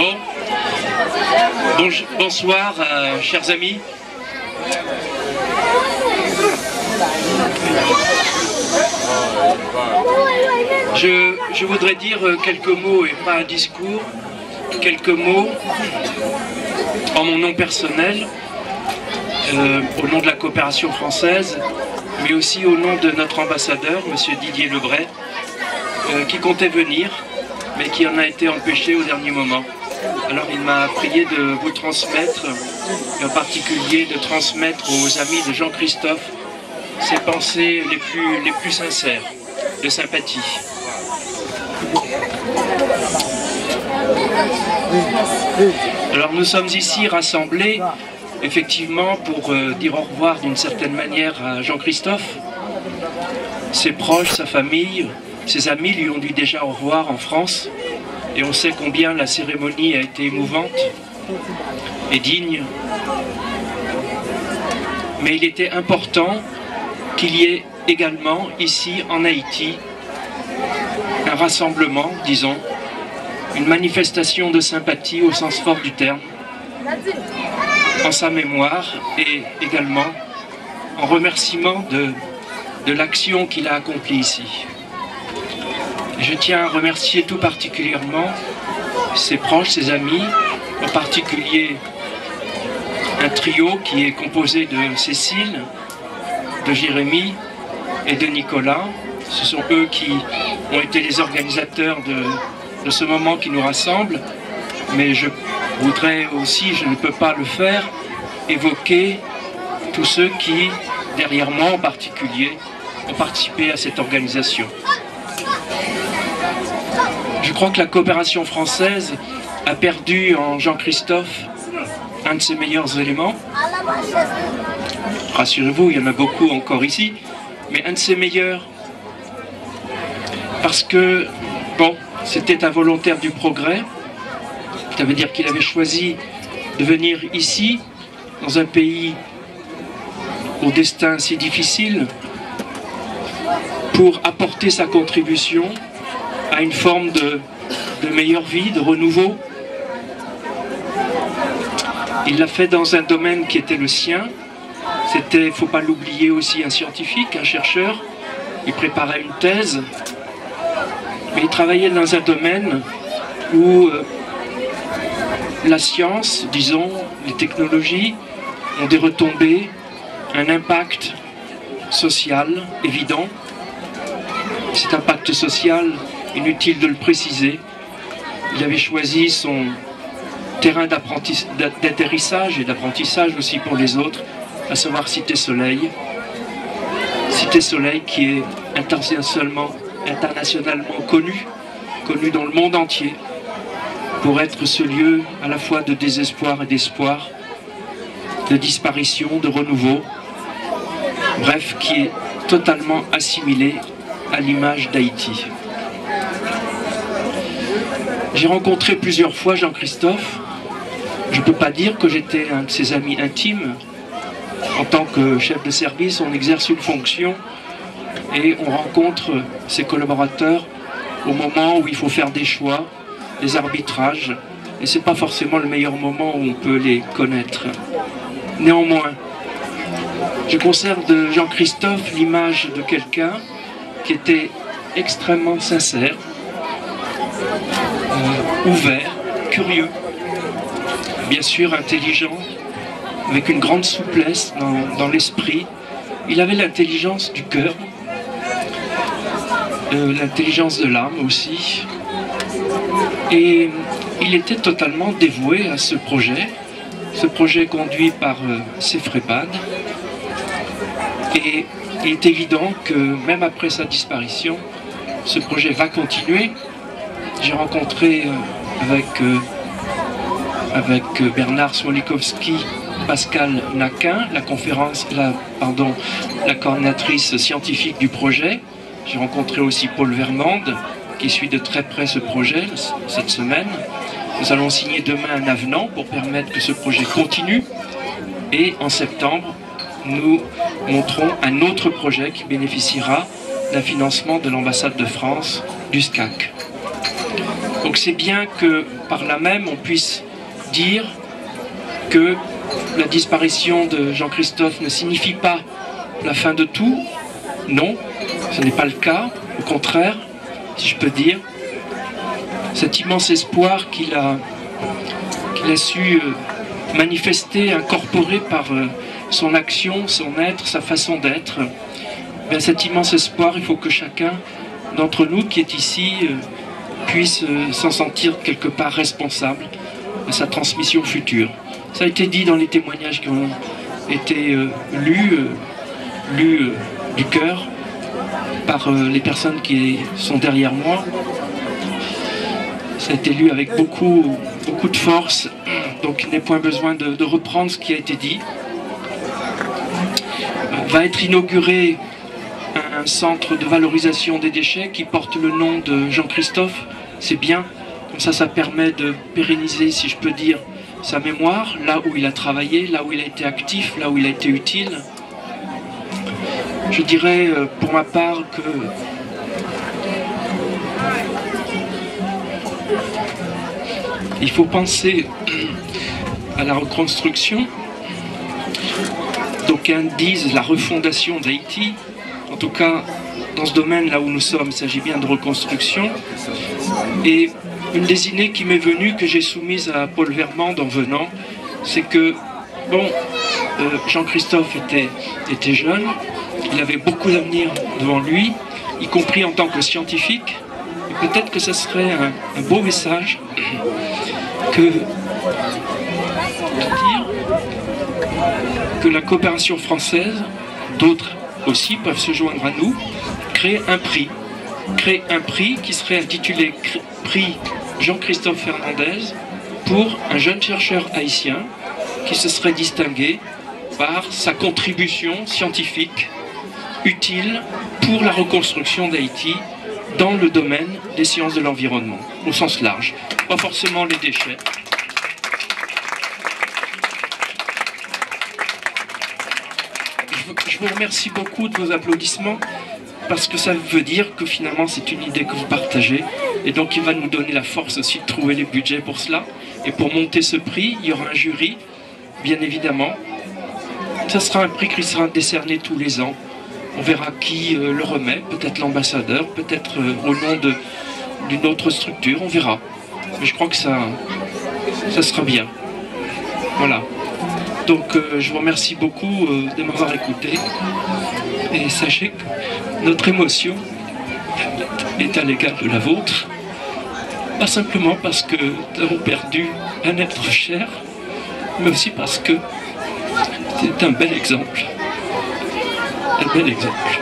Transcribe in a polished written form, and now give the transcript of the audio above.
Bon, bonsoir, chers amis. Je voudrais dire quelques mots et pas un discours, quelques mots en mon nom personnel, au nom de la coopération française, mais aussi au nom de notre ambassadeur, M. Didier Lebret, qui comptait venir, mais qui en a été empêché au dernier moment. Alors il m'a prié de vous transmettre, et en particulier de transmettre aux amis de Jean-Christophe ses pensées les plus sincères, de sympathie. Alors nous sommes ici rassemblés, effectivement, pour dire au revoir d'une certaine manière à Jean-Christophe. Ses proches, sa famille, ses amis lui ont dit déjà au revoir en France. Et on sait combien la cérémonie a été émouvante et digne. Mais il était important qu'il y ait également, ici en Haïti, un rassemblement, disons, une manifestation de sympathie au sens fort du terme, en sa mémoire et également en remerciement de l'action qu'il a accomplie ici. Je tiens à remercier tout particulièrement ses proches, ses amis, en particulier un trio qui est composé de Cécile, de Jérémy et de Nicolas. Ce sont eux qui ont été les organisateurs de ce moment qui nous rassemble, mais je voudrais aussi, je ne peux pas le faire, évoquer tous ceux qui, derrière moi en particulier, ont participé à cette organisation. Je crois que la coopération française a perdu en Jean-Christophe un de ses meilleurs éléments. Rassurez-vous, il y en a beaucoup encore ici, mais un de ses meilleurs. Parce que, bon, c'était un volontaire du progrès. Ça veut dire qu'il avait choisi de venir ici, dans un pays au destin si difficile, pour apporter sa contribution à une forme de meilleure vie, de renouveau. Il l'a fait dans un domaine qui était le sien. C'était, il ne faut pas l'oublier aussi, un scientifique, un chercheur. Il préparait une thèse. Mais il travaillait dans un domaine où la science, disons, les technologies ont des retombées, un impact social évident. Cet impact social, inutile de le préciser, il avait choisi son terrain d'atterrissage et d'apprentissage aussi pour les autres, à savoir Cité Soleil. Cité Soleil qui est internationalement connu dans le monde entier, pour être ce lieu à la fois de désespoir et d'espoir, de disparition, de renouveau, bref, qui est totalement assimilé à l'image d'Haïti. J'ai rencontré plusieurs fois Jean-Christophe. Je ne peux pas dire que j'étais un de ses amis intimes. En tant que chef de service, on exerce une fonction et on rencontre ses collaborateurs au moment où il faut faire des choix, des arbitrages. Et ce n'est pas forcément le meilleur moment où on peut les connaître. Néanmoins, je conserve de Jean-Christophe l'image de quelqu'un qui était extrêmement sincère, ouvert, curieux, bien sûr intelligent, avec une grande souplesse dans l'esprit. Il avait l'intelligence du cœur, l'intelligence de l'âme aussi, et il était totalement dévoué à ce projet conduit par Sefrebad. Et il est évident que même après sa disparition, ce projet va continuer. J'ai rencontré avec Bernard Smolikowski, Pascal Naquin, la coordinatrice scientifique du projet. J'ai rencontré aussi Paul Vermande, qui suit de très près ce projet cette semaine. Nous allons signer demain un avenant pour permettre que ce projet continue. Et en septembre, nous montrons un autre projet qui bénéficiera d'un financement de l'ambassade de France, du SCAC. Donc c'est bien que par là même on puisse dire que la disparition de Jean-Christophe ne signifie pas la fin de tout. Non, ce n'est pas le cas. Au contraire, si je peux dire, cet immense espoir qu'il a su manifester, incorporer par son action, son être, sa façon d'être, cet immense espoir, il faut que chacun d'entre nous qui est ici puisse s'en sentir quelque part responsable de sa transmission future. Ça a été dit dans les témoignages qui ont été lus du cœur par les personnes qui sont derrière moi. Ça a été lu avec beaucoup de force, donc il n'est point besoin de reprendre ce qui a été dit. Va être inauguré un centre de valorisation des déchets qui porte le nom de Jean-Christophe. C'est bien, comme ça permet de pérenniser, si je peux dire, sa mémoire, là où il a travaillé, là où il a été actif, là où il a été utile. Je dirais pour ma part que il faut penser à la reconstruction. D'aucuns disent la refondation d'Haïti. En tout cas, dans ce domaine là où nous sommes, il s'agit bien de reconstruction. Et une des idées qui m'est venue, que j'ai soumise à Paul Vermande en venant, c'est que, bon, Jean-Christophe était jeune, il avait beaucoup d'avenir devant lui, y compris en tant que scientifique, et peut-être que ce serait un beau message que la coopération française, d'autres aussi peuvent se joindre à nous, créer un prix qui serait intitulé Prix Jean-Christophe Fernandez pour un jeune chercheur haïtien qui se serait distingué par sa contribution scientifique utile pour la reconstruction d'Haïti dans le domaine des sciences de l'environnement, au sens large, pas forcément les déchets. Je vous remercie beaucoup de vos applaudissements, parce que ça veut dire que finalement c'est une idée que vous partagez, et donc il va nous donner la force aussi de trouver les budgets pour cela. Et pour monter ce prix, il y aura un jury, bien évidemment. Ce sera un prix qui sera décerné tous les ans. On verra qui le remet, peut-être l'ambassadeur, peut-être au nom d'une autre structure, on verra. Mais je crois que ça sera bien. Voilà. Donc je vous remercie beaucoup de m'avoir écouté. Et sachez que notre émotion est à l'égard de la vôtre. Pas simplement parce que nous avons perdu un être cher, mais aussi parce que c'est un bel exemple. Un bel exemple.